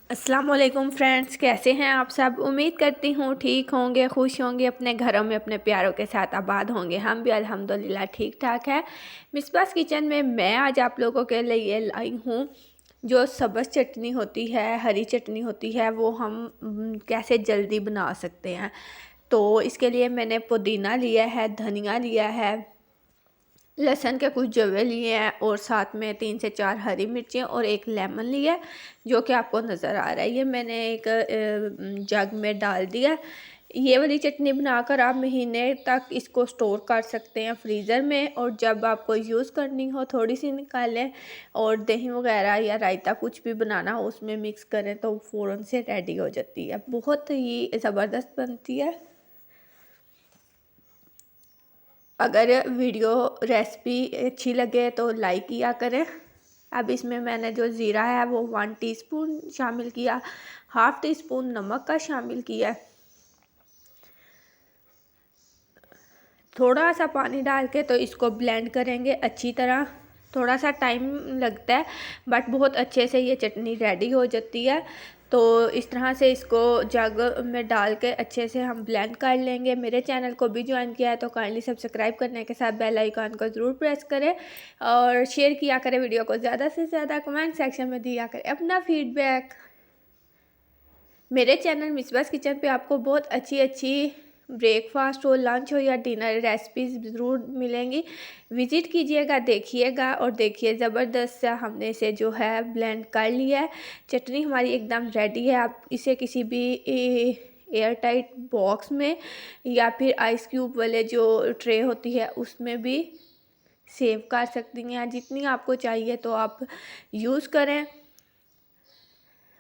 अस्सलाम वालेकुम फ्रेंड्स, कैसे हैं आप सब। उम्मीद करती हूँ ठीक होंगे, खुश होंगे, अपने घरों में अपने प्यारों के साथ आबाद होंगे। हम भी अल्हम्दुलिल्लाह ठीक ठाक है। मिसबास किचन में मैं आज आप लोगों के लिए लाई हूँ जो सब्ज़ चटनी होती है, हरी चटनी होती है, वो हम कैसे जल्दी बना सकते हैं। तो इसके लिए मैंने पुदीना लिया है, धनिया लिया है, लहसुन के कुछ जवे लिए हैं और साथ में 3 से 4 हरी मिर्चें और एक लेमन लिया है जो कि आपको नज़र आ रहा है। ये मैंने एक जग में डाल दिया। ये वाली चटनी बनाकर आप महीने तक इसको स्टोर कर सकते हैं फ्रीज़र में, और जब आपको यूज़ करनी हो थोड़ी सी निकालें और दही वगैरह या रायता कुछ भी बनाना हो उसमें मिक्स करें तो फ़ौरन से रेडी हो जाती है। बहुत ही ज़बरदस्त बनती है। अगर वीडियो रेसिपी अच्छी लगे तो लाइक किया करें। अब इसमें मैंने जो ज़ीरा है वो 1 टीस्पून शामिल किया, हाफ़ टी स्पून नमक का शामिल किया, थोड़ा सा पानी डाल के तो इसको ब्लेंड करेंगे अच्छी तरह। थोड़ा सा टाइम लगता है बट बहुत अच्छे से ये चटनी रेडी हो जाती है। तो इस तरह से इसको जग में डाल के अच्छे से हम ब्लेंड कर लेंगे। मेरे चैनल को भी ज्वाइन किया है तो काइंडली सब्सक्राइब करने के साथ बेल आइकन को ज़रूर प्रेस करें और शेयर किया करें वीडियो को ज़्यादा से ज़्यादा। कमेंट सेक्शन में दिया करें अपना फीडबैक। मेरे चैनल मिसबास किचन पे आपको बहुत अच्छी अच्छी ब्रेकफास्ट हो, लंच हो या डिनर रेसिपीज़ ज़रूर मिलेंगी। विज़िट कीजिएगा, देखिएगा और देखिए ज़बरदस्त सा हमने इसे जो है ब्लेंड कर लिया है। चटनी हमारी एकदम रेडी है। आप इसे किसी भी एयर टाइट बॉक्स में या फिर आइस क्यूब वाले जो ट्रे होती है उसमें भी सेव कर सकती हैं। जितनी आपको चाहिए तो आप यूज़ करें।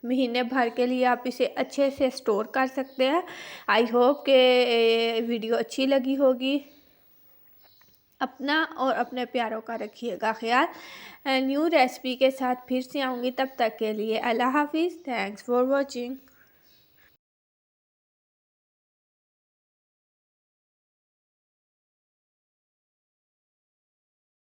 महीने भर के लिए आप इसे अच्छे से स्टोर कर सकते हैं। आई होप कि वीडियो अच्छी लगी होगी। अपना और अपने प्यारों का रखिएगा ख्याल। न्यू रेसिपी के साथ फिर से आऊँगी, तब तक के लिए अल्लाह हाफिज़। Thanks for watching.